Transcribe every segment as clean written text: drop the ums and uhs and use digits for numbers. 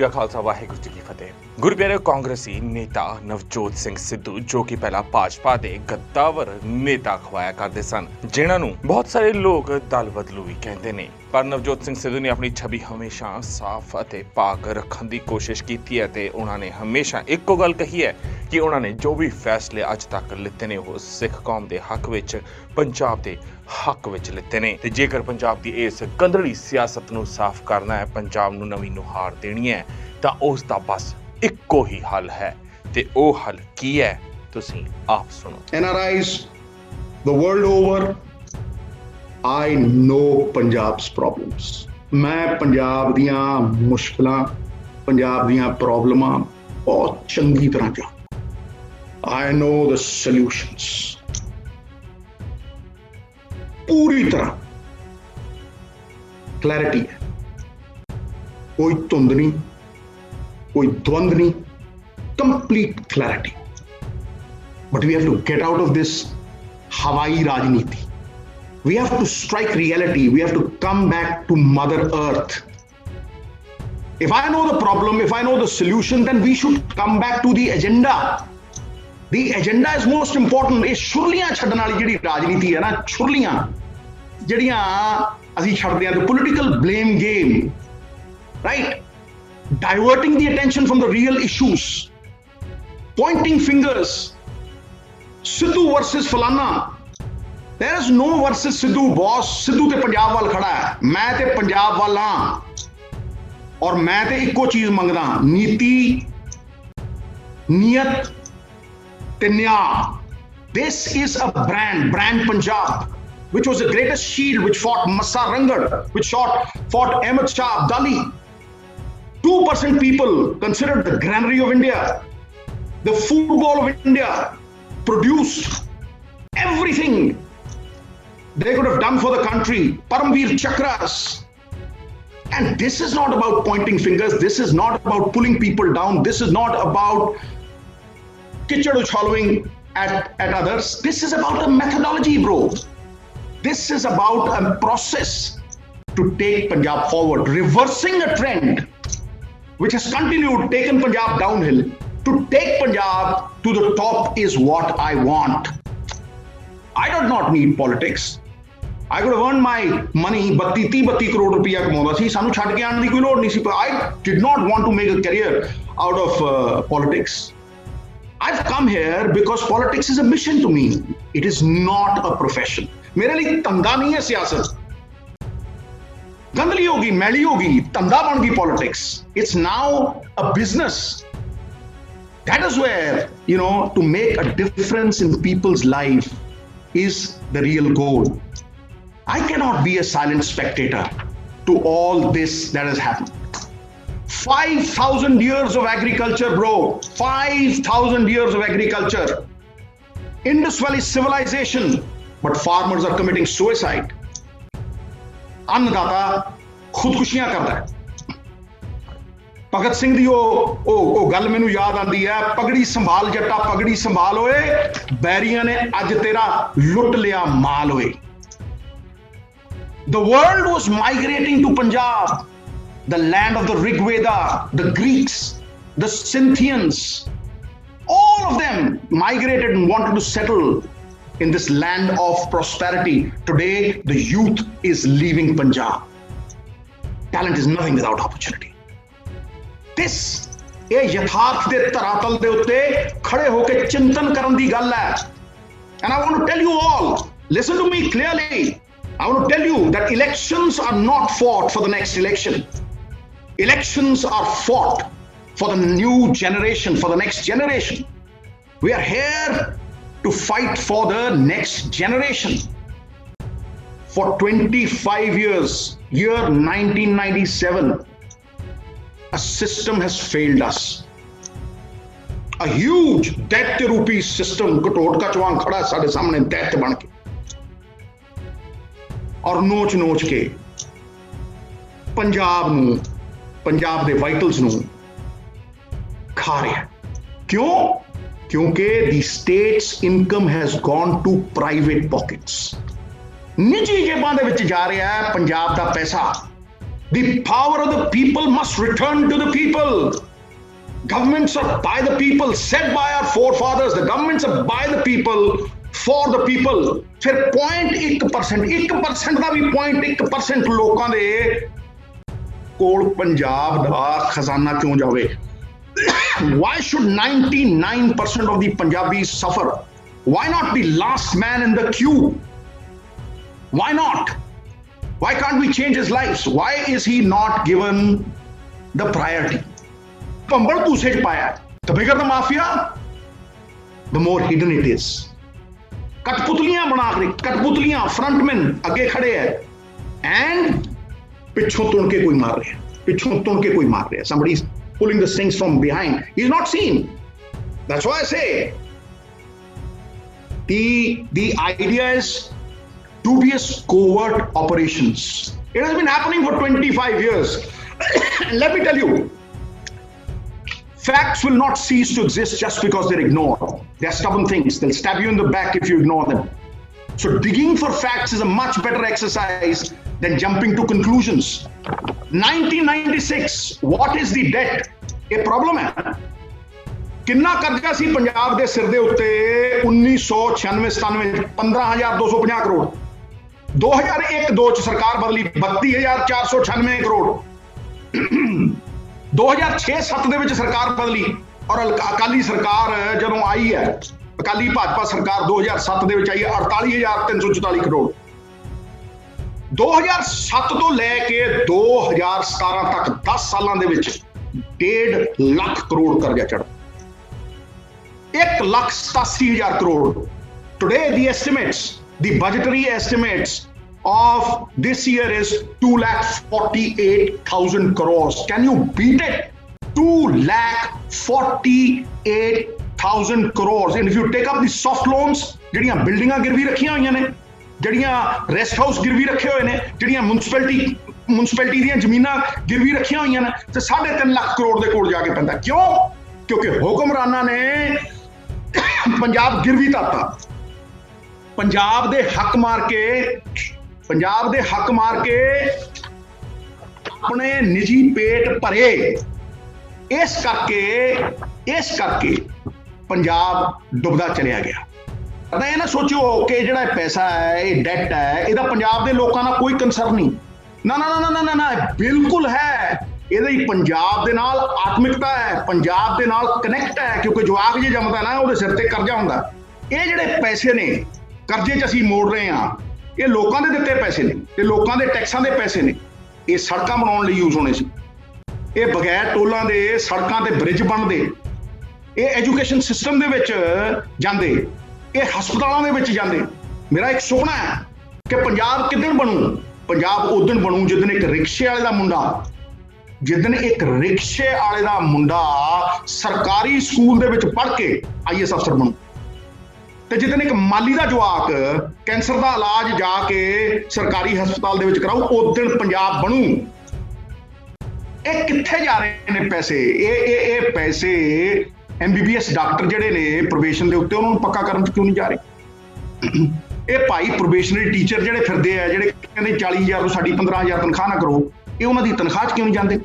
ਜੀ ਖਾਲਸਾ ਵਾਹਿਗੁਰੂ ਜੀ ਕੀ ਫਤਿਹ। ਗੁਰਪਿਆਰੇ ਕਾਂਗਰਸੀ ਨੇਤਾ ਨਵਜੋਤ ਸਿੰਘ ਸਿੱਧੂ ਜੋ ਕਿ ਪਹਿਲਾਂ ਭਾਜਪਾ ਦੇ ਗੱਦਾਵਰ ਨੇਤਾ ਖਵਾਇਆ ਕਰਦੇ ਸਨ, ਜਿਨ੍ਹਾਂ ਨੂੰ ਬਹੁਤ ਸਾਰੇ ਲੋਕ ਦਲ ਬਦਲੂ ਵੀ ਕਹਿੰਦੇ ਨੇ, ਪਰ ਨਵਜੋਤ ਸਿੰਘ ਸਿੱਧੂ ਨੇ ਆਪਣੀ ਛਵੀ ਹਮੇਸ਼ਾ ਸਾਫ਼ ਅਤੇ ਪਾਕ ਰੱਖਣ ਦੀ ਕੋਸ਼ਿਸ਼ ਕੀਤੀ ਹੈ ਤੇ ਉਹਨਾਂ ਨੇ ਹਮੇਸ਼ਾ ਇੱਕੋ ਗੱਲ ਕਹੀ ਹੈ ਕਿ ਉਹਨਾਂ ਨੇ ਜੋ ਵੀ ਫੈਸਲੇ ਅੱਜ ਤੱਕ ਲਿੱਤੇ ਨੇ ਉਹ ਸਿੱਖ ਕੌਮ ਦੇ ਹੱਕ ਵਿੱਚ, ਪੰਜਾਬ ਦੇ ਹੱਕ ਵਿੱਚ ਲਿੱਤੇ ਨੇ ਤੇ ਜੇਕਰ ਪੰਜਾਬ ਦੀ ਇਸ ਗੰਦਲੀ ਸਿਆਸਤ ਨੂੰ ਸਾਫ਼ ਕਰਨਾ ਹੈ, ਪੰਜਾਬ ਨੂੰ ਨਵੀਂ ਨੁਹਾਰ ਦੇਣੀ ਹੈ ਤਾਂ ਉਸ ਦਾ ਬਸ ਇੱਕੋ ਹੀ ਹੱਲ ਹੈ ਤੇ ਉਹ ਹੱਲ ਕੀ ਹੈ ਤੁਸੀਂ ਆਪ ਸੁਣੋ। NRIs the world over, I know Punjab's problems. ਮੈਂ ਪੰਜਾਬ ਦੀਆਂ ਮੁਸ਼ਕਲਾਂ, ਪੰਜਾਬ ਦੀਆਂ ਪ੍ਰੋਬਲਮਾਂ ਬਹੁਤ ਚੰਗੀ ਤਰ੍ਹਾਂ ਜਾਣਦਾ। I know the solutions. पूरी तरह क्लैरिटी है, कोई धुंध नहीं, कोई द्वंद नहीं, complete clarity. But we have to get out of this हवाई राजनीति. We have to strike reality. We have to come back to Mother Earth. If I know the problem, if I know the solution, then we should come back to the agenda. The agenda is most important. ਇਹ ਛੁਰਲੀਆਂ ਛੱਡਣ ਵਾਲੀ ਜਿਹੜੀ ਰਾਜਨੀਤੀ ਹੈ ਨਾ, ਛੁਰਲੀਆਂ ਜਿਹੜੀਆਂ ਅਸੀਂ ਛੱਡਦੇ ਹਾਂ, the political blame game, right? Diverting the attention from the real issues, pointing fingers, Sidhu versus Falana. There is no versus Sidhu, boss. Sidhu ਤੇ ਪੰਜਾਬ ਵੱਲ ਖੜਾ ਹੈ, ਮੈਂ ਤੇ ਪੰਜਾਬ ਵੱਲ ਹਾਂ, ਔਰ ਮੈਂ ਤੇ ਇੱਕੋ ਚੀਜ਼ ਮੰਗਦਾ, ਨੀਤੀ, ਨੀਅਤ ਤੇ ਨਿਆਂ. This is a brand Punjab, which was the greatest shield, which fought Massa Rangad, which fought Ahmed Shah Abdali. 2% people considered the granary of India, the football of India, produced everything they could have done for the country. Paramveer Chakras. And this is not about pointing fingers. This is not about pulling people down. This is not about kitchad uchhalwing at others. This is about a methodology, bro. This is about a process to take Punjab forward, reversing a trend which has continued, taken Punjab downhill. To take Punjab to the top is what I want. I do not need politics. I could have earned my money, 32 crore rupiya ਕਮਾਉਂਦਾ ਸੀ, ਸਾਨੂੰ ਛੱਡ ਕੇ ਆਉਣ ਦੀ ਕੋਈ ਲੋੜ ਨਹੀਂ ਸੀ. I did not want to make a career out of politics. I've come here because politics is a mission to me. It is not a profession. मेरे लिए धंधा नहीं है सियासत. गंदली होगी, मैली होगी, धंधा बन गई politics. It's now a business. That is where, to make a difference in people's life is the real goal. I cannot be a silent spectator to all this that has happened. 5,000 years of agriculture, bro. 5,000 years of agriculture. Indus Valley civilization, but farmers are committing suicide. अन्नदाता खुदकुशियां करता है. भगत सिंह दी ओ गल मैनू याद आती है, पगड़ी संभाल जट्टा पगड़ी संभाल होए, बैरियां ने अज तेरा लुट लिया माल होए. The world was migrating to Punjab, the land of the Rig Veda, the Greeks, the Scythians, all of them migrated and wanted to settle in this land of prosperity. Today, the youth is leaving Punjab. Talent is nothing without opportunity. This ਇਹ ਯਥਾਰਥ ਦੇ ਧਰਾਤਲ ਦੇ ਉੱਤੇ ਖੜੇ ਹੋ ਕੇ ਚਿੰਤਨ ਕਰਨ ਦੀ ਗੱਲ ਹੈ. And I want to tell you all, listen to me clearly. I want to tell you that elections are not fought for the next election. Elections are fought for the new generation, for the next generation. We are here to fight for the next generation. For 25 years, year 1997, a system has failed us. A huge दैत्य रूपी system कटोट का चवांग खड़ा साढ़े सामने दैत्य बन के और नोच नोच के पंजाब दे वाइटल्स नू खा रहा है. क्यों? क्योंकि the state's income has gone to private pockets. निजी जेबां दे विच जा रहा है पंजाब दा पैसा. The power of the people must return to the people. Governments are by the people, set by our forefathers. The governments are by the people, for the people. ਫਿਰ 0.1% ਦਾ ਵੀ 0.1% ਲੋਕਾਂ ਦੇ ਕੋਲ ਪੰਜਾਬ ਦਾ ਖਜ਼ਾਨਾ ਕਿਉਂ ਜਾਵੇ? Why should 99% of the Punjabis suffer? Why not the last man in the queue? Why not? Why can't we change his lives? Why is he not given the priority? ਭੰਬਲ ਭੂਸੇ ਚ ਪਾਇਆ। The bigger the mafia, the more hidden it is. ਕਠਪੁਤਲੀਆਂ ਬਣਾ ਕੇ, ਕਠਪੁਤਲੀਆਂ frontman ਅੱਗੇ ਖੜੇ ਹੈ and ਪਿੱਛੋਂ ਤੁਣ ਕੇ ਕੋਈ ਮਾਰ ਰਿਹਾ, ਪਿੱਛੋਂ ਤੁਣ ਕੇ ਕੋਈ ਮਾਰ ਰਿਹਾ। Somebody is pulling the strings from behind. He's not seen. That's why I say the idea is dubious covert operations. It has been happening for 25 years. Let me tell you, facts will not cease to exist just because they're ignored. They're stubborn things. They'll stab you in the back if you ignore them. So digging for facts is a much better exercise than jumping to conclusions. 1996, what is the debt? A problem है। किन्ना कर्जा सी पंजाब दे सिर दे उत्ते 1996-97 15,250 करोड़। 2001-2 ਚ ਸਰਕਾਰ ਬਦਲੀ 32,496 ਕਰੋੜ। 2006-7 ਦੇ ਵਿੱਚ ਸਰਕਾਰ ਬਦਲੀ ਔਰ ਅਕਾਲੀ ਸਰਕਾਰ ਜਦੋਂ ਆਈ ਹੈ, ਅਕਾਲੀ ਭਾਜਪਾ ਸਰਕਾਰ 2007 ਦੇ ਵਿੱਚ ਆਈ ਹੈ 48,344 ਕਰੋੜ। 2007 ਤੋਂ ਲੈ ਕੇ 2017 ਤੱਕ 10 ਸਾਲਾਂ ਦੇ ਵਿੱਚ 1.5 ਲੱਖ ਕਰੋੜ ਕਰਜ਼ਾ ਚੜ੍ਹਾ। 1,87,000 crore. Today the estimates, the budgetary estimates of this year is 2,48,000 crores. Can you beat it? 2,48,000 crores. And if you take up the soft loans, ਜਿਹੜੀਆਂ ਬਿਲਡਿੰਗਾਂ ਗਿਰਵੀ ਰੱਖੀਆਂ ਹੋਈਆਂ ਨੇ, ਜਿਹੜੀਆਂ ਰੈਸਟ ਹਾਊਸ ਗਿਰਵੀ ਰੱਖੇ ਹੋਏ ਨੇ, ਜਿਹੜੀਆਂ ਮੁਨਸਪੈਲਿਟੀ ਦੀਆਂ ਜ਼ਮੀਨਾਂ ਗਿਰਵੀ ਰੱਖੀਆਂ ਹੋਈਆਂ ਨੇ, ਤੇ 3.5 ਲੱਖ ਕਰੋੜ ਦੇ ਕੋਲ ਜਾ ਕੇ ਪੈਂਦਾ। ਕਿਉਂ? ਕਿਉਂਕਿ ਹੁਕਮਰਾਨਾਂ ਨੇ ਪੰਜਾਬ ਗਿਰਵੀ ਧਰਤਾ। ਪੰਜਾਬ ਦੇ ਹੱਕ ਮਾਰ ਕੇ ਆਪਣੇ ਨਿੱਜੀ ਪੇਟ ਭਰੇ। ਇਸ ਕਰਕੇ ਪੰਜਾਬ ਡੁੱਬਦਾ ਚਲਿਆ ਗਿਆ। ਤਾਂ ਇਹ ਨਾ ਸੋਚੋ ਕਿ ਜਿਹੜਾ ਪੈਸਾ ਹੈ, ਇਹ ਡੈਟ ਹੈ, ਇਹਦਾ ਪੰਜਾਬ ਦੇ ਲੋਕਾਂ ਨਾਲ ਕੋਈ ਕੰਸਰਨ ਨਹੀਂ। ਨਾ ਬਿਲਕੁਲ ਹੈ। ਇਹਦੇ ਹੀ ਪੰਜਾਬ ਦੇ ਨਾਲ ਆਤਮਿਕਤਾ ਹੈ, ਪੰਜਾਬ ਦੇ ਨਾਲ ਕਨੈਕਟ ਹੈ। ਕਿਉਂਕਿ ਜਵਾਕ ਜੇ ਜੰਮਦਾ ਨਾ, ਉਹਦੇ ਸਿਰ ਤੇ ਕਰਜ਼ਾ ਹੁੰਦਾ। ਇਹ ਜਿਹੜੇ ਪੈਸੇ ਨੇ ਕਰਜ਼ੇ 'ਚ ਅਸੀਂ ਮੋੜ ਰਹੇ ਹਾਂ, ਇਹ ਲੋਕਾਂ ਦੇ ਦਿੱਤੇ ਪੈਸੇ ਨੇ, ਇਹ ਲੋਕਾਂ ਦੇ ਟੈਕਸਾਂ ਦੇ ਪੈਸੇ ਨੇ। ਇਹ ਸੜਕਾਂ ਬਣਾਉਣ ਲਈ ਯੂਜ਼ ਹੋਣੇ ਸੀ। ਇਹ ਬਗੈਰ ਟੋਲਾਂ ਦੇ ਸੜਕਾਂ ਤੇ ਬ੍ਰਿਜ ਬਣਦੇ, ਇਹ ਐਜੂਕੇਸ਼ਨ ਸਿਸਟਮ ਦੇ ਵਿੱਚ ਜਾਂਦੇ, ਇਹ ਹਸਪਤਾਲਾਂ ਦੇ ਵਿੱਚ ਜਾਂਦੇ। ਮੇਰਾ ਇੱਕ ਸੁਪਨਾ ਹੈ ਕਿ ਪੰਜਾਬ ਕਿੱਦਣ ਬਣੂ? ਪੰਜਾਬ ਉਦਣ ਬਣੂ ਜਿੱਦਣ ਇੱਕ ਰਿਕਸ਼ੇ ਵਾਲੇ ਦਾ ਮੁੰਡਾ ਸਰਕਾਰੀ ਸਕੂਲ ਦੇ ਵਿੱਚ ਪੜ੍ਹ ਕੇ IAS ਅਫਸਰ ਬਣੂ। ਤੇ ਜਿੱਦਣ ਇੱਕ ਮਾਲੀ ਦਾ ਜਵਾਕ ਕੈਂਸਰ ਦਾ ਇਲਾਜ ਜਾ ਕੇ ਸਰਕਾਰੀ ਹਸਪਤਾਲ ਦੇ ਵਿੱਚ ਕਰਾਊ, ਉਦਣ ਪੰਜਾਬ ਬਣੂ। ਇਹ ਕਿੱਥੇ ਜਾ ਰਹੇ ਨੇ ਪੈਸੇ? ਇਹ ਪੈਸੇ MBBS ਡਾਕਟਰ ਜਿਹੜੇ ਨੇ ਪ੍ਰੋਬੇਸ਼ਨ ਦੇ ਉੱਤੇ, ਉਹਨਾਂ ਨੂੰ ਪੱਕਾ ਕਰਨ 'ਚ ਕਿਉਂ ਨਹੀਂ ਜਾ ਰਹੇ? ਇਹ ਭਾਈ ਪ੍ਰੋਬੇਸ਼ਨਰੀ ਟੀਚਰ ਜਿਹੜੇ ਫਿਰਦੇ ਆ, ਜਿਹੜੇ ਕਹਿੰਦੇ 40,000 ਤੋਂ ਸਾਡੀ 15,000 ਤਨਖਾਹ ਨਾ ਕਰੋ, ਇਹ ਉਹਨਾਂ ਦੀ ਤਨਖਾਹ 'ਚ ਕਿਉਂ ਨਹੀਂ ਜਾਂਦੇ?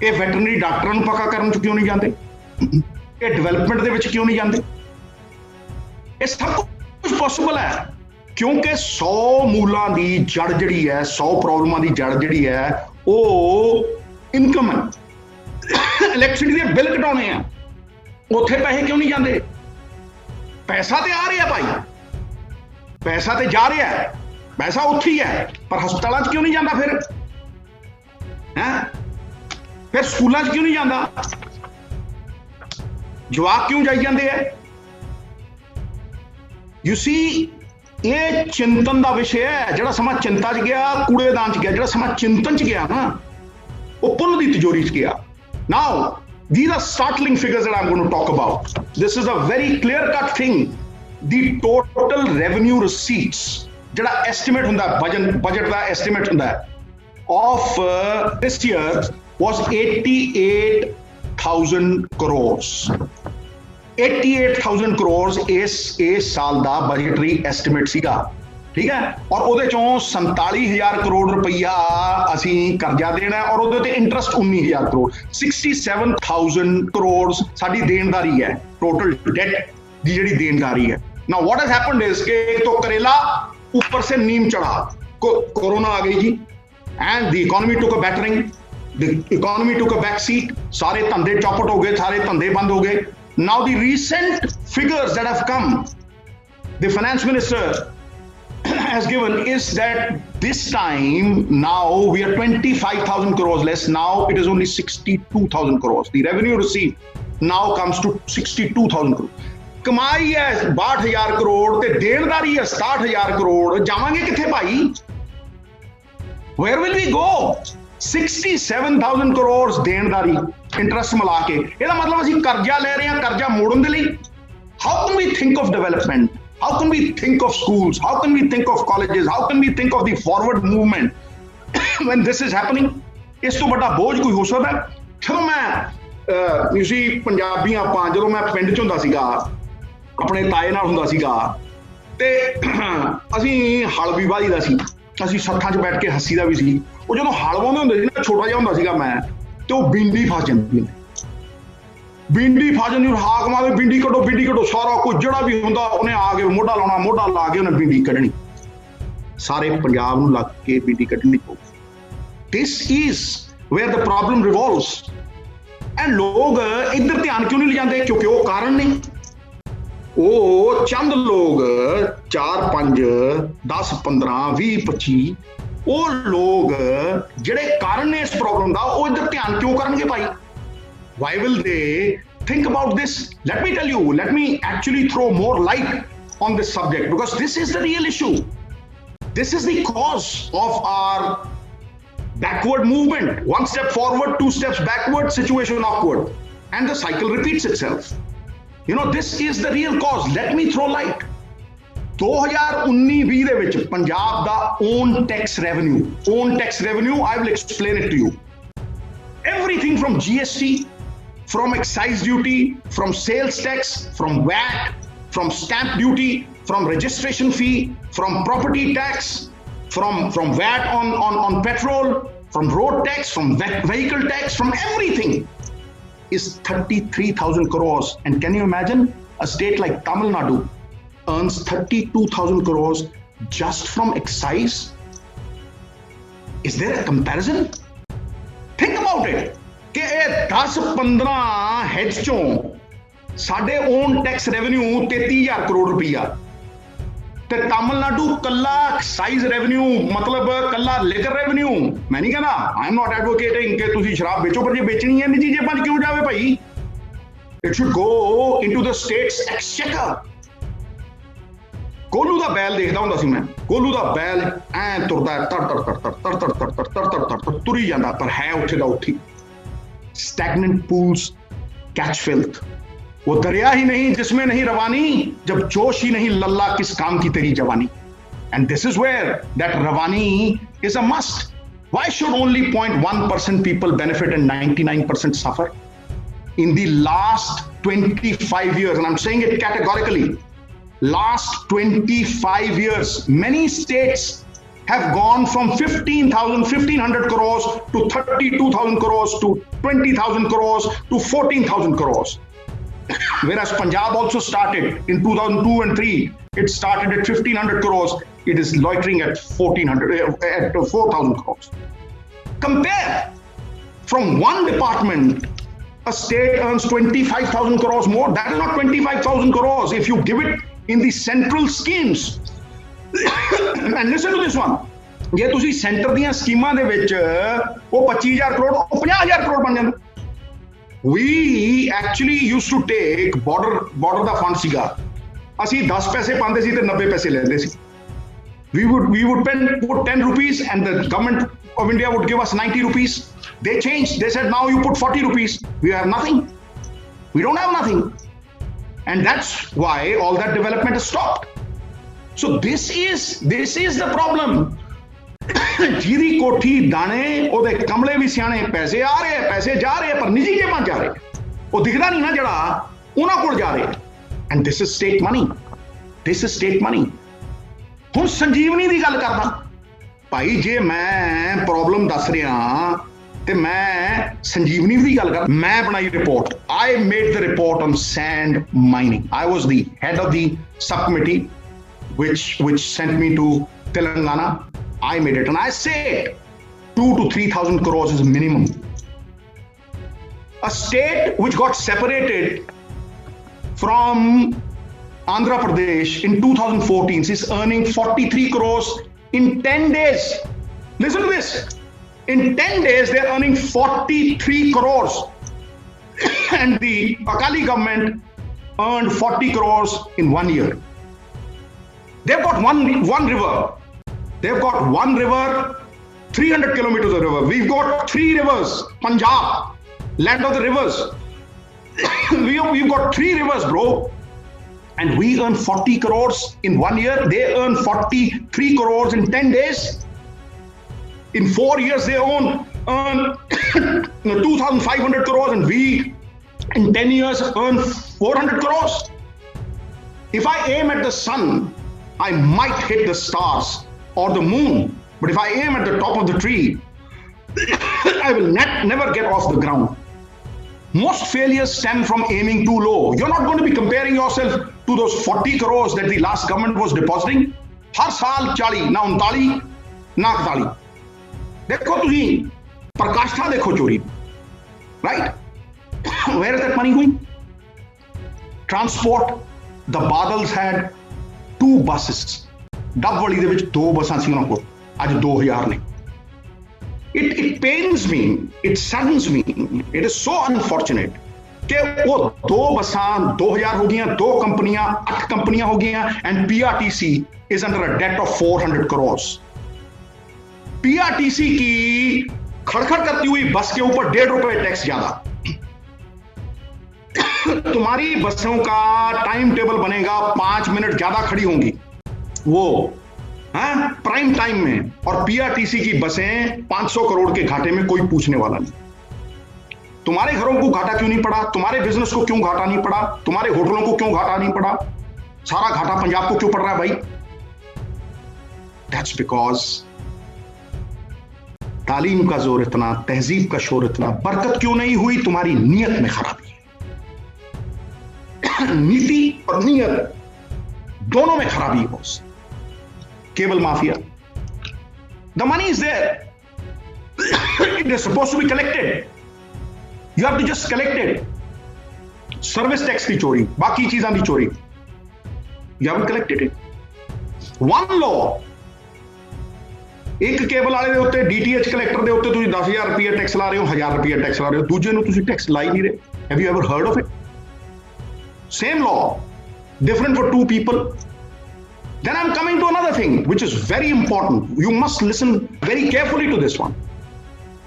ਇਹ ਵੈਟਰਨਰੀ ਡਾਕਟਰਾਂ ਨੂੰ ਪੱਕਾ ਕਰਨ 'ਚ ਕਿਉਂ ਨਹੀਂ ਜਾਂਦੇ? ਇਹ ਡਿਵੈਲਪਮੈਂਟ ਦੇ ਵਿੱਚ ਕਿਉਂ ਨਹੀਂ ਜਾਂਦੇ? ਇਹ ਸਭ ਕੁਝ ਪੋਸੀਬਲ ਹੈ ਕਿਉਂਕਿ 100 ਮੂਲਾਂ ਦੀ ਜੜ ਜਿਹੜੀ ਹੈ, 100 ਪ੍ਰੋਬਲਮਾਂ ਦੀ ਜੜ ਜਿਹੜੀ ਹੈ, ਉਹ ਇਨਕਮ ਹੈ। ਇਲੈਕਟ੍ਰਿਸਿਟੀ ਦੇ ਬਿੱਲ ਘਟਾਉਣੇ ਆ, ਉੱਥੇ ਪੈਸੇ ਕਿਉਂ ਨਹੀਂ ਜਾਂਦੇ? ਪੈਸਾ ਤੇ ਆ ਰਿਹਾ ਭਾਈ, ਪੈਸਾ ਤੇ ਜਾ ਰਿਹਾ, ਪੈਸਾ ਉੱਥੇ ਹੀ ਹੈ, ਪਰ ਹਸਪਤਾਲਾਂ 'ਚ ਕਿਉਂ ਨਹੀਂ ਜਾਂਦਾ? ਫਿਰ ਸਕੂਲਾਂ 'ਚ ਕਿਉਂ ਨਹੀਂ ਜਾਂਦਾ? ਜਵਾਕ ਕਿਉਂ ਜਾਈ ਜਾਂਦੇ ਆ? ਯੂ ਸੀ, ਇਹ ਚਿੰਤਨ ਦਾ ਵਿਸ਼ੇ ਹੈ। ਜਿਹੜਾ ਸਮਾਂ ਚਿੰਤਾ 'ਚ ਗਿਆ, ਕੂੜੇਦਾਨ 'ਚ ਗਿਆ। ਜਿਹੜਾ ਸਮਾਂ ਚਿੰਤਨ 'ਚ ਗਿਆ ਨਾ, ਉਹ ਪੁੰਨ ਦੀ ਤਿਜੋਰੀ 'ਚ ਗਿਆ। Now, these are startling figures that I'm going to talk about. This is a very clear-cut thing. The total revenue receipts, ਜਿਹੜਾ estimate ਹੁੰਦਾ, budget ਦਾ estimate ਹੁੰਦਾ of this year was 88,000 crores. 88,000 crores ਇਸ ਸਾਲ ਦਾ budgetary estimate ਸੀਗਾ। ठीक है, और ਉਹਦੇ ਚੋਂ 47,000 ਕਰੋੜ ਰੁਪਈਆ ਅਸੀਂ ਕਰਜ਼ਾ ਦੇਣਾ ਔਰ ਉਹਦੇ ਤੇ ਇੰਟਰਸਟ 19,000 ਕਰੋੜ 67,000 ਕਰੋੜ ਸਾਡੀ ਦੇਣਦਾਰੀ ਹੈ, ਟੋਟਲ ਡੈਟ ਦੀ ਜਿਹੜੀ ਦੇਣਦਾਰੀ ਹੈ। Now what has happened is कि एक तो करेला ऊपर से नीम चढ़ा, कोरोना आ गई जी, and the economy took a battering, the economy took a back seat, सारे धंधे चौपट हो गए, सारे धंधे बंद हो गए। Now the recent figures that have come, the finance minister has given is that this time now we are 25,000 crores less. Now it is only 62,000 crores. The revenue received now comes to 62,000 crores. कमाई है 62,000 करोड़ ते देनदारी है 67,000 करोड़। जावांगे किथे भाई? Where will we go? 67,000 crores देनदारी interest मिला के, ਇਹਦਾ मतलब ਅਸੀਂ ਕਰਜ਼ਾ ਲੈ ਰਹੇ ਹਾਂ ਕਰਜ਼ਾ ਮੋੜਨ ਦੇ ਲਈ। How can we think of development? How can we think of schools? How can we think of colleges? How can we think of the forward movement when this is happening? ਇਸ ਤੋਂ ਵੱਡਾ ਬੋਝ ਕੋਈ ਹੋ ਸਕਦਾ? ਜਦੋਂ ਮੈਂ ਤੁਸੀਂ ਪੰਜਾਬੀ ਆਪਾਂ, ਜਦੋਂ ਮੈਂ ਪਿੰਡ 'ਚ ਹੁੰਦਾ ਸੀਗਾ ਆਪਣੇ ਤਾਏ ਨਾਲ ਹੁੰਦਾ ਸੀਗਾ ਤੇ ਅਸੀਂ ਹਲ ਵੀ ਵਾਹੀਦਾ ਸੀ, ਅਸੀਂ ਸੱਥਾਂ 'ਚ ਬੈਠ ਕੇ ਹੱਸੀਦਾ ਵੀ ਸੀ। ਉਹ ਜਦੋਂ ਹਲ ਵਾਹੁੰਦੇ ਹੁੰਦੇ ਸੀ ਨਾ, ਛੋਟਾ ਜਿਹਾ ਹੁੰਦਾ ਸੀਗਾ ਮੈਂ, ਤੇ ਉਹ ਬਿੰਡੀ ਫਸ ਜਾਂਦੀ ਹੈ, ਬਿੰਡੀ ਫਸ ਜਾਂਦੀ, ਹਾਕ ਮਾਰਦੇ ਬਿੰਡੀ ਕੱਢੋ, ਸਾਰਾ ਕੁਝ ਜਿਹੜਾ ਵੀ ਹੁੰਦਾ ਉਹਨੇ ਆ ਕੇ ਮੋਢਾ ਲਾਉਣਾ, ਮੋਢਾ ਲਾ ਕੇ ਉਹਨੇ ਬਿੰਡੀ ਕੱਢਣੀ, ਸਾਰੇ ਪੰਜਾਬ ਨੂੰ ਲੱਗ ਕੇ ਬਿੰਡੀ ਕੱਢਣੀ ਪਊ। This is where the problem revolves. And ਲੋਕ ਇੱਧਰ ਧਿਆਨ ਕਿਉਂ ਨਹੀਂ ਲਿਜਾਂਦੇ? ਕਿਉਂਕਿ ਉਹ ਕਾਰਨ ਨੇ, ਉਹ ਚੰਦ ਲੋਕ 4 5 10 15 20 25 ਉਹ ਲੋਕ ਜਿਹੜੇ ਕਾਰਨ ਨੇ ਇਸ ਪ੍ਰੋਬਲਮ ਦਾ, ਉਹ ਇੱਧਰ ਧਿਆਨ ਕਿਉਂ ਕਰਨਗੇ ਭਾਈ? Why will they think about this? Let me tell you, let me actually throw more light on this subject, because this is the real issue. This is the cause of our backward movement. One step forward, 2 steps backward, situation awkward, and the cycle repeats itself. You know, this is the real cause. Let me throw light. 2019-20 ਦੇ ਵਿੱਚ ਪੰਜਾਬ ਦਾ own tax revenue, I will explain it to you. Everything from GST, from excise duty, from sales tax, from VAT, from stamp duty, from registration fee, from property tax, from VAT on petrol, from road tax, from vehicle tax, from everything is 33,000 crores. And can you imagine a state like Tamil Nadu earns 32,000 crores just from excise? Is there a comparison? Think about it. कि 10-15 heads चों साडे own tax revenue 33,000 crore रुपया, ते तमिलनाडु कल्ला excise revenue, मतलब कल्ला लेकर revenue. मैं नहीं कहना, आई एम नॉट एडवोकेटिंग कि तुसी शराब बेचो, पर जे बेचनी है निजी जेबां 'च क्यों जावे भाई? It should go into the states exchequer. कोलू दा बैल देखदा हुंदा सी मैं, कोलू दा बैल ऐ तुरदा तर तुरी जांदा, पर है उत्थे दा उत्थे। Stagnant pools catch filth. वो दरिया ही नहीं जिसमें नहीं रवानी, जब जोश ही नहीं लल्ला किस काम की तेरी जवानी। And this is where that ravani is a must. Why should only 0.1% people benefit and 99% suffer? In the last 25 years, and I'm saying it categorically, last 25 years, many states have gone from 1,500 crores to 32,000 crores to 20,000 crores to 14,000 crores. Whereas Punjab also started in 2002 and 3, it started at 1,500 crores. It is loitering at 4,000 crores. Compare, from one department, a state earns 25,000 crores more. That is not 25,000 crores if you give it in the central schemes. And listen to this one. ਜੇ ਤੁਸੀਂ centre ਦੀਆਂ ਸਕੀਮਾਂ ਦੇ ਵਿੱਚ ਉਹ 25,000 ਕਰੋੜ, ਉਹ 50,000 ਕਰੋੜ ਬਣ ਜਾਂਦਾ। We actually used to take border the fund ਸੀਗਾ, ਅਸੀਂ 10 ਪੈਸੇ ਪਾਉਂਦੇ ਸੀ ਤੇ 90 ਪੈਸੇ ਲੈਂਦੇ ਸੀ। We would put 10 rupees and the government of India would give us 90 rupees. They changed. They said now you put 40 rupees. We have nothing. We don't have nothing. And that's why all that development has stopped. So this is the problem. ਜਿਹਦੀ ਕੋਠੀ ਦਾਣੇ ਉਹਦੇ ਕਮਲੇ ਵੀ ਸਿਆਣੇ, ਪੈਸੇ ਆ ਰਹੇ, ਪੈਸੇ ਜਾ ਰਹੇ, ਪਰ ਨਿੱਜੀ ਜੇਬਾਂ ਜਾ ਰਹੇ, ਉਹ ਦਿਖਦਾ ਨਹੀਂ ਨਾ ਜਿਹੜਾ ਉਹਨਾਂ ਕੋਲ ਜਾ ਰਹੇ। And this is state money. ਹੁਣ ਸੰਜੀਵਨੀ ਦੀ ਗੱਲ ਕਰਦਾ ਭਾਈ, ਜੇ ਮੈਂ ਪ੍ਰੋਬਲਮ ਦੱਸ ਰਿਹਾ ਤੇ ਮੈਂ ਸੰਜੀਵਨੀ ਦੀ ਗੱਲ ਕਰ, ਮੈਂ ਬਣਾਈ report, I made the report on sand mining. I was the head of the subcommittee which sent me to Telangana. I made it and I said 2,000 to 3,000 crores is minimum. A state which got separated from Andhra Pradesh in 2014 is earning 43 crores in 10 days. Listen to this. In 10 days, they're earning 43 crores. And the Akali government earned 40 crores in 1 year. They've got one river. They've got one river, 300 kilometers of river. We've got 3 rivers. Punjab, land of the rivers. We've got 3 rivers, bro. And we earn 40 crores in 1 year. They earn 43 crores in 10 days. In 4 years, they earn 2,500 crores, and we, in 10 years, earn 400 crores. If I aim at the sun, I might hit the stars or the moon. But if I aim at the top of the tree, I will never get off the ground. Most failures stem from aiming too low. You're not going to be comparing yourself to those 40 crores that the last government was depositing. हर साल 40, ना 39, ना 41. देखो तुझी प्रकाष्ठा देखो चोरी, right? Where is that money going? Transport. The Badals had 2 buses. Dabwali ਦੇ ਵਿੱਚ 2 ਬੱਸਾਂ ਸੀ ਉਹਨਾਂ ਕੋਲ, ਅੱਜ 2000 ਨੇ. It pains me, it saddens me, it is so unfortunate कि वो 2 ਬੱਸਾਂ 2000 ਹੋ ਗਈਆਂ, 2 ਕੰਪਨੀਆਂ 8 ਕੰਪਨੀਆਂ ਹੋ ਗਈਆਂ, and PRTC is under a debt of 400 crores. PRTC की खड़खड़ करती हुई बस के ऊपर 1.5 रुपए टैक्स ज्यादा. तुम्हारी बसों का टाइम टेबल बनेगा, 5 मिनट ज्यादा खड़ी होंगी वो प्राइम टाइम में, और PRTC की बसें 500 करोड़ के घाटे में, कोई पूछने वाला नहीं. तुम्हारे घरों को घाटा क्यों नहीं पड़ा? तुम्हारे बिजनेस को क्यों घाटा नहीं पड़ा? तुम्हारे होटलों को क्यों घाटा नहीं पड़ा? सारा घाटा पंजाब को क्यों पड़ रहा है भाई? That's because तालीम का जोर इतना, तहजीब का शोर इतना, बरकत क्यों नहीं हुई? तुम्हारी नीयत में खराबी है. नीति और नीयत दोनों में खराबी है boss. Cable mafia, the money is there. It is supposed to be collected. You have to just collect it. Service tax की चोरी, बाकी चीजां की चोरी. You haven't collected it. One law. ਇੱਕ ਕੇਬਲ ਵਾਲੇ ਦੇ ਉੱਤੇ DTH ਕਲੈਕਟਰ ਦੇ ਉੱਤੇ ਤੁਸੀਂ 10,000 ਰੁਪਏ ਟੈਕਸ ਲਾ ਰਹੇ ਹੋ, 1000 ਰੁਪਏ ਟੈਕਸ ਲਾ ਰਹੇ ਹੋ, ਦੂਜੇ ਨੂੰ ਤੁਸੀਂ ਟੈਕਸ ਲਾ ਹੀ ਨਹੀਂ ਰਹੇ. Have you ever heard of it? Same law, different for 2 people. Then I'm coming to another thing which is very important. You must listen very carefully to this one,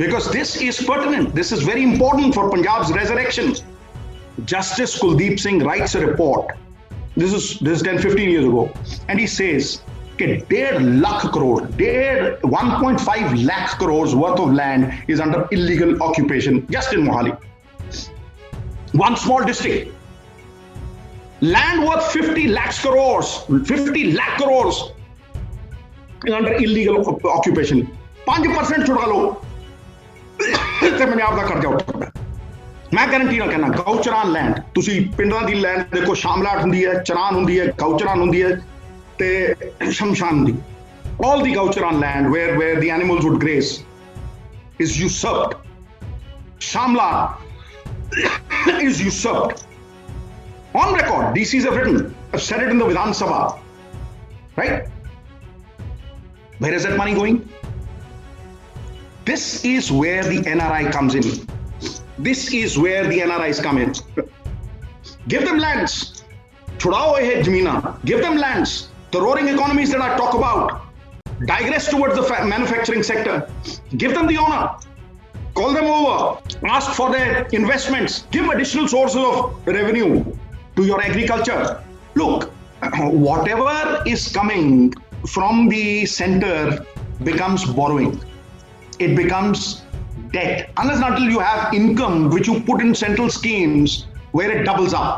because this is pertinent. This is very important for Punjab's resurrection. Justice Kuldeep Singh writes a report. This is 10-15 years ago, and he says कि 1.5 lakh crore, 1.5 lakh crores worth of land is under illegal occupation just in Mohali. One small district. Land worth 50 lakh crores is under illegal occupation. 5% छुड़ा लो ਤੇ ਪੰਜਾਬ ਦਾ ਕਰਜ਼ਾ ਉੱਠਦਾ. ਮੈਂ guarantee ਨਾਲ ਕਹਿੰਦਾ, ਗਊਚਰਾਨ land, ਤੁਸੀਂ ਪਿੰਡਾਂ ਦੀ ਲੈਂਡ ਦੇਖੋ, ਸ਼ਾਮਲਾਟ ਹੁੰਦੀ ਹੈ, ਚਰਾਨ ਹੁੰਦੀ ਹੈ, ਗਊਚਰਾਨ ਹੁੰਦੀ ਹੈ, ਤੇ ਸ਼ਮਸ਼ਾਨ ਹੁੰਦੀ. All the gaucharan land where the animals would graze is usurped. Shamla is usurped. On record, DCs have written, I've said it in the Vidhan Sabha, right? Where is that money going? This is where the NRI comes in. This is where the NRIs come in. Give them lands. Chudao hai zamina. Give them lands. The roaring economies that I talk about, digress towards the manufacturing sector. Give them the honor. Call them over. Ask for their investments. Give additional sources of revenue to your agriculture. Look, whatever is coming from the center becomes borrowing. It becomes debt. Unless and until you have income which you put in central schemes where it doubles up.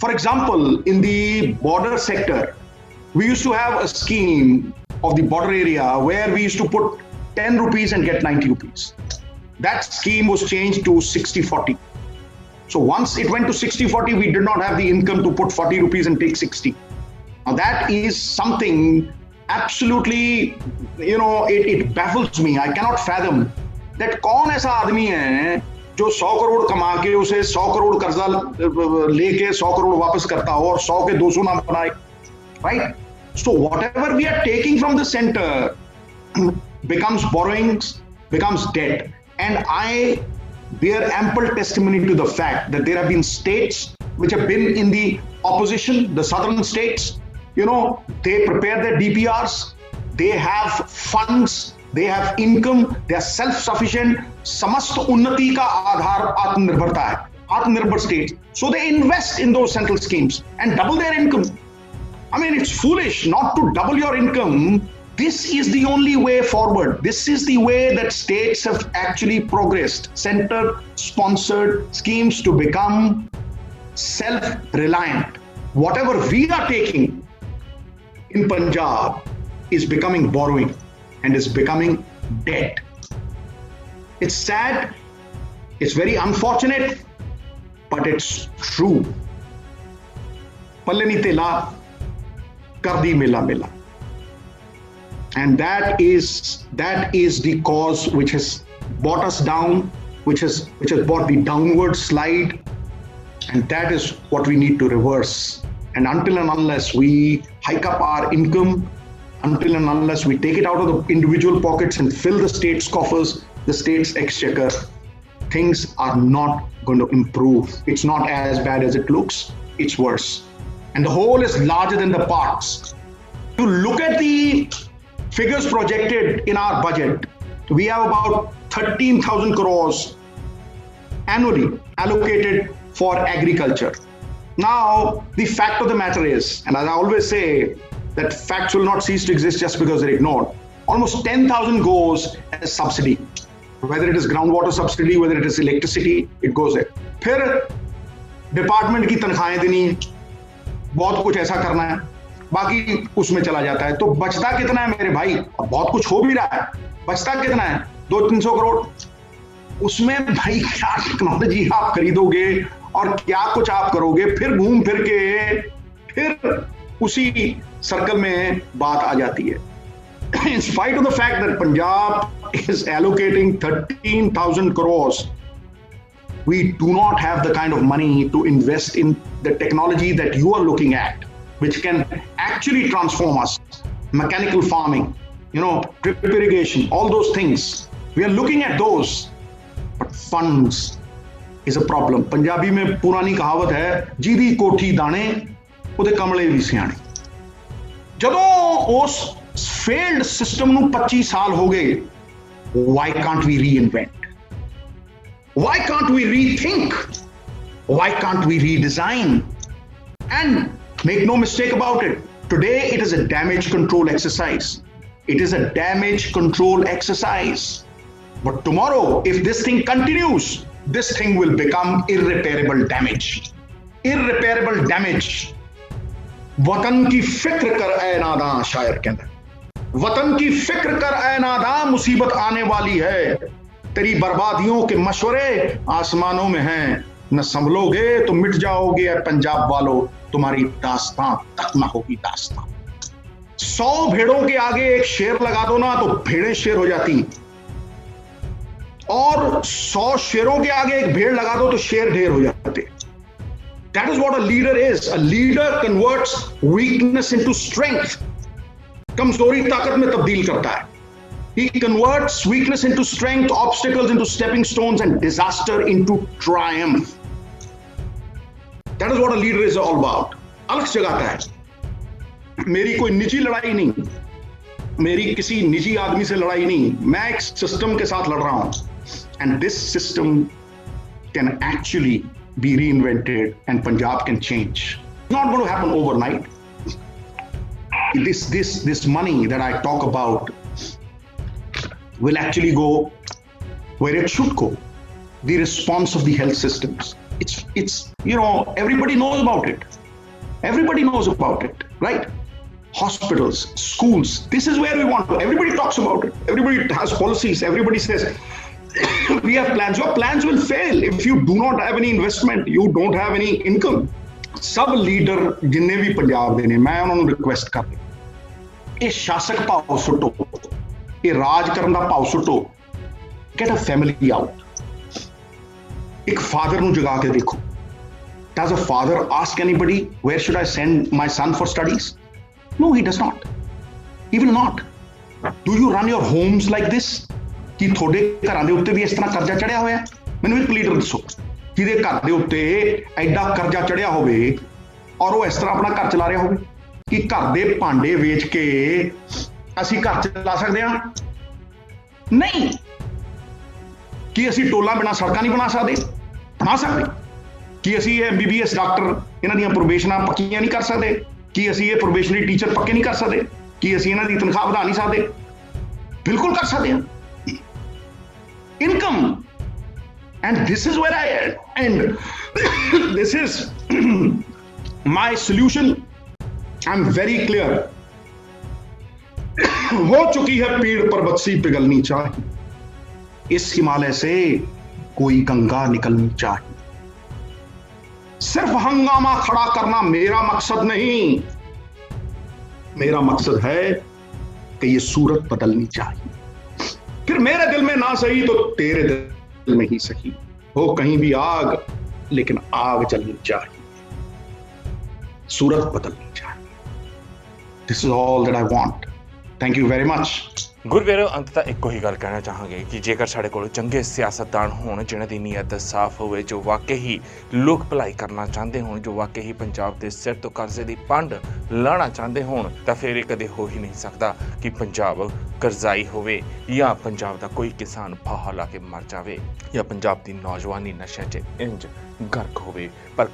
For example, in the border sector, we used to have a scheme of the border area where we used to put 10 rupees and get 90 rupees. That scheme was changed to 60-40. So once it went to 60-40, we did not have the income to put 40 rupees and take 60. Now that is something absolutely, it baffles me. I cannot fathom that कौन ऐसा आदमी है जो 100 करोड़ कमा के उसे 100 करोड़ कर्जा लेके 100 करोड़ वापस करता हो और 100 के 200 ना बनाए, right? So whatever we are taking from the center becomes borrowings, becomes debt. And I bear ample testimony to the fact that there have been states which have been in the opposition, the southern states, they prepare their DPRs, they have funds, they have income, they are self-sufficient. समस्त उन्नति का आधार आत्मनिर्भरता है, आत्मनिर्भर states. So they invest in those central schemes and double their income. I mean, it's foolish not to double your income. This is the only way forward. This is the way that states have actually progressed. Center-sponsored schemes to become self-reliant. Whatever we are taking in Punjab is becoming borrowing and is becoming debt. It's sad, it's very unfortunate, but it's true. Palleni tela, kardi mila mila. And that is the cause which has brought us down, which has brought the downward slide, and that is what we need to reverse. And until and unless we hike up our income, until and unless we take it out of the individual pockets and fill the state's coffers, the state's exchequer, things are not going to improve. It's not as bad as it looks, it's worse. And the whole is larger than the parts. To look at the figures projected in our budget, we have about 13,000 crores annually allocated for agriculture. Now, the fact of the matter is, and as I always say, that facts will not cease to exist just because they're ignored. Almost 10,000 goes as subsidy. Whether it is groundwater subsidy, whether it is electricity, it goes there. फिर department की तनख्वाहें देनी, बहुत कुछ ऐसा करना है, बाकी उसमें चला जाता है. तो बचता कितना है मेरे भाई? बहुत कुछ हो भी रहा है, बचता कितना है? 200-300 करोड़. उसमें भाई क्या टेक्नोलॉजी आप खरीदोगे और क्या कुछ आप करोगे? फिर घूम फिर के फिर उसी सर्कल में बात आ जाती है. In spite of the fact that Punjab is allocating 13,000 crores, we do not have the kind of money to invest in the technology that you are looking at, which can actually transform us. Mechanical farming, drip irrigation, all those things. We are looking at those, but funds is a problem. Punjabi में पुरानी कहावत है, जीदी कोठी दाने, उदे कमले भी सियाने. जदों उस failed system ਨੂੰ 25 ਸਾਲ ਹੋ ਗਏ, why can't we reinvent? Why can't we rethink? Why can't we redesign? And make no mistake about it, today it is a damage control exercise. It is a damage control exercise. But tomorrow, if this thing continues, this thing will become irreparable damage. Irreparable damage. वतन की फिक्र कर ऐ नादां, शायर कहता है. वतन की फिक्र कर ऐ नादां, मुसीबत आने वाली है. तेरी बर्बादियों के मशवरे आसमानों में हैं. न संभलोगे तो मिट जाओगे ऐ पंजाब वालों, तुम्हारी दास्तां तक ना होगी दास्तां. 100 भेड़ों के आगे एक शेर लगा दो ना तो भेड़ें शेर हो जाती, और 100 शेरों के आगे एक भेड़ लगा दो तो शेर ढेर हो जाते. That is what a leader is. A leader converts weakness into strength. कमजोरी ताकत में तब्दील करता है. He converts weakness into strength, obstacles into stepping stones, and disaster into triumph. That is what a leader is all about. अलग जगाता है. मेरी कोई निजी लड़ाई नहीं, मेरी किसी निजी आदमी से लड़ाई नहीं, मैं एक सिस्टम के साथ लड़ रहा हूं. And this system can actually be reinvented and Punjab can change. It's not going to happen overnight. This money that I talk about will actually go where it should go. The response of the health systems. It's everybody knows about it. Everybody knows about it, right? hospitals, schools. This is where we want to. Everybody talks about it. Everybody has policies. Everybody says, we have plans. Your plans will fail if you do not have any investment. You don't have any income. ਸਭ leader ਜਿੰਨੇ ਵੀ ਪੰਜਾਬ ਦੇ ਨੇ, ਮੈਂ ਉਹਨਾਂ ਨੂੰ request ਕਰਦਾ, ਇਹ ਸ਼ਾਸਕ ਭਾਵ ਸੁੱਟੋ, ਇਹ ਰਾਜ ਕਰਨ ਦਾ ਭਾਵ ਸੁੱਟੋ, ਗੈਟ ਅ ਫੈਮਿਲੀ ਆਊਟ। ਇੱਕ ਫਾਦਰ ਨੂੰ ਜਗਾ ਕੇ ਦੇਖੋ। Does a father ask anybody, where should I send my son for studies? No, he does not. He will not. Do you run your homes like this? ਕਿ ਤੁਹਾਡੇ ਘਰਾਂ ਦੇ ਉੱਤੇ ਵੀ ਇਸ ਤਰ੍ਹਾਂ ਕਰਜ਼ਾ ਚੜਿਆ ਹੋਇਆ? ਮੈਨੂੰ ਇੱਕ ਲੀਡਰ ਦੱਸੋ ਜਿਹਦੇ ਘਰ ਦੇ ਉੱਤੇ ਐਡਾ ਕਰਜ਼ਾ ਚੜਿਆ ਹੋਵੇ ਔਰ ਉਹ ਇਸ ਤਰ੍ਹਾਂ ਆਪਣਾ ਘਰ ਚਲਾ ਰਿਹਾ ਹੋਵੇ ਕਿ ਘਰ ਦੇ ਭਾਂਡੇ ਵੇਚ ਕੇ ਅਸੀਂ ਘਰ ਚਲਾ ਸਕਦੇ ਹਾਂ? ਨਹੀਂ। ਕੀ ਅਸੀਂ ਟੋਲਾਂ ਬਿਨਾਂ ਸੜਕਾਂ ਨਹੀਂ ਬਣਾ ਸਕਦੇ? ਬਣਾ ਸਕਦੇ। ਕੀ ਅਸੀਂ ਇਹ MBBS ਡਾਕਟਰ ਇਹਨਾਂ ਦੀਆਂ ਪ੍ਰੋਬੇਸ਼ਨਾਂ ਪੱਕੀਆਂ ਨਹੀਂ ਕਰ ਸਕਦੇ? ਕੀ ਅਸੀਂ ਇਹ ਪ੍ਰੋਬੇਸ਼ਨਰੀ ਟੀਚਰ ਪੱਕੇ ਨਹੀਂ ਕਰ ਸਕਦੇ? ਕੀ ਅਸੀਂ ਇਹਨਾਂ ਦੀ ਤਨਖਾਹ ਵਧਾ ਨਹੀਂ ਸਕਦੇ? ਬਿਲਕੁਲ ਕਰ ਸਕਦੇ ਹਾਂ। Income, and this is where I end. This is my solution. I'm very clear. हो चुकी है पीड़ पर्वत सी पिघलनी चाहिए, इस हिमालय से कोई गंगा निकलनी चाहिए। सिर्फ हंगामा खड़ा करना मेरा मकसद नहीं, मेरा मकसद है कि ये सूरत बदलनी चाहिए। फिर मेरे दिल में ना सही तो तेरे दिल में ही सही, हो कहीं भी आग लेकिन आग जलनी चाहिए, सूरत बदलनी चाहिए। This is all that I want. Thank you very much. ਗੁਰਵੇਰੋ, ਅੰਤ ਤਾਂ ਇੱਕੋ ਹੀ ਗੱਲ ਕਹਿਣਾ ਚਾਹਾਂਗੇ ਕਿ ਜੇਕਰ ਸਾਡੇ ਕੋਲ ਚੰਗੇ ਸਿਆਸਤਦਾਨ ਹੋਣ ਜਿਨ੍ਹਾਂ ਦੀ ਨੀਅਤ ਸਾਫ਼ ਹੋਵੇ, ਜੋ ਵਾਕਈ ਹੀ ਲੋਕ ਭਲਾਈ ਕਰਨਾ ਚਾਹੁੰਦੇ ਹੋਣ, ਜੋ ਵਾਕਈ ਹੀ ਪੰਜਾਬ ਦੇ ਸਿਰ ਤੋਂ ਕਰਜ਼ੇ ਦੀ ਪੰਡ ਲਾਉਣਾ ਚਾਹੁੰਦੇ ਹੋਣ, ਤਾਂ ਫਿਰ ਇਹ ਕਦੇ ਹੋ ਹੀ ਨਹੀਂ ਸਕਦਾ ਕਿ ਪੰਜਾਬ ਕਰਜ਼ਾਈ ਹੋਵੇ ਜਾਂ ਪੰਜਾਬ ਦਾ ਕੋਈ ਕਿਸਾਨ ਫਾਹਾ ਲਾ ਕੇ ਮਰ ਜਾਵੇ ਜਾਂ ਪੰਜਾਬ ਦੀ ਨੌਜਵਾਨੀ ਨਸ਼ਿਆਂ 'ਚ ਇੰਜ ਗਰਕ ਹੋਵੇ। ਪਰ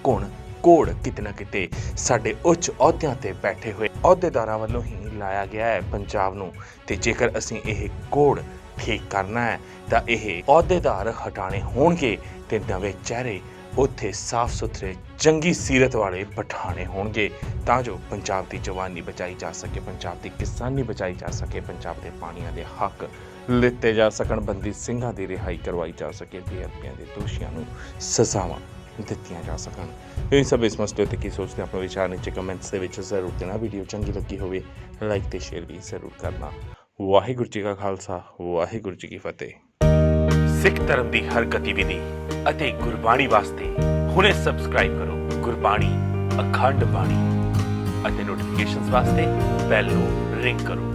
ਕੋੜ ਕਿਤੇ ਨਾ ਕਿਤੇ ਸਾਡੇ ਉੱਚ ਅਹੁਦਿਆਂ ਤੇ ਬੈਠੇ ਹੋਏ ਅਹੁਦੇਦਾਰਾਂ ਵੱਲੋਂ ਹੀ ਲਾਇਆ ਗਿਆ ਹੈ ਪੰਜਾਬ ਨੂੰ, ਤੇ ਜੇਕਰ ਅਸੀਂ ਇਹ ਕੋੜ ਠੀਕ ਕਰਨਾ ਹੈ ਤਾਂ ਇਹ ਅਹੁਦੇਦਾਰ ਹਟਾਣੇ ਹੋਣਗੇ ਤੇ ਨਵੇਂ ਚਿਹਰੇ ਉੱਥੇ ਸਾਫ਼ ਸੁਥਰੇ ਚੰਗੀ ਸੀਰਤ ਵਾਲੇ ਬਿਠਾਣੇ ਹੋਣਗੇ, ਤਾਂ ਜੋ ਪੰਜਾਬ ਦੀ ਜਵਾਨੀ ਬਚਾਈ ਜਾ ਸਕੇ, ਪੰਜਾਬ ਦੀ ਕਿਸਾਨੀ ਬਚਾਈ ਜਾ ਸਕੇ, ਪੰਜਾਬ ਦੇ ਪਾਣੀਆਂ ਦੇ ਹੱਕ ਲਿੱਤੇ ਜਾ ਸਕਣ, ਬੰਦੀ ਸਿੰਘਾਂ ਦੀ ਰਿਹਾਈ ਕਰਵਾਈ ਜਾ ਸਕੇ, ਬੇਅਦਬੀਆਂ ਦੇ ਦੋਸ਼ੀਆਂ ਨੂੰ ਸਜ਼ਾਵਾਂ ਦਿੱਤੀਆਂ ਜਾ ਸਕਣ। ਇਹ ਸਭ ਇਸ ਮਸਲੇ ਉੱਤੇ ਕੀ ਸੋਚਦੇ ਆਪਣੇ ਵਿਚਾਰ ਨੀਚੇ ਕਮੈਂਟਸ ਦੇ ਵਿੱਚ ਜ਼ਰੂਰ ਦੇਣਾ। ਵੀਡੀਓ ਚੰਗੀ ਲੱਗੀ ਹੋਵੇ ਲਾਈਕ ਤੇ ਸ਼ੇਅਰ ਵੀ ਜ਼ਰੂਰ ਕਰਨਾ। ਵਾਹਿਗੁਰੂ ਜੀ ਕਾ ਖਾਲਸਾ, ਵਾਹਿਗੁਰੂ ਜੀ ਕੀ ਫਤਿਹ। ਸਿੱਖ ਧਰਮ ਦੀ ਹਰ ਗਤੀਵਿਧੀ ਅਤੇ ਗੁਰਬਾਣੀ ਵਾਸਤੇ ਹੁਣੇ ਸਬਸਕ੍ਰਾਈਬ ਕਰੋ ਗੁਰਬਾਣੀ ਅਖੰਡ ਬਾਣੀ ਅਤੇ ਨੋਟੀਫਿਕੇਸ਼ਨਸ ਵਾਸਤੇ ਬੈਲ ਨੂੰ ਰਿੰਗ ਕਰੋ।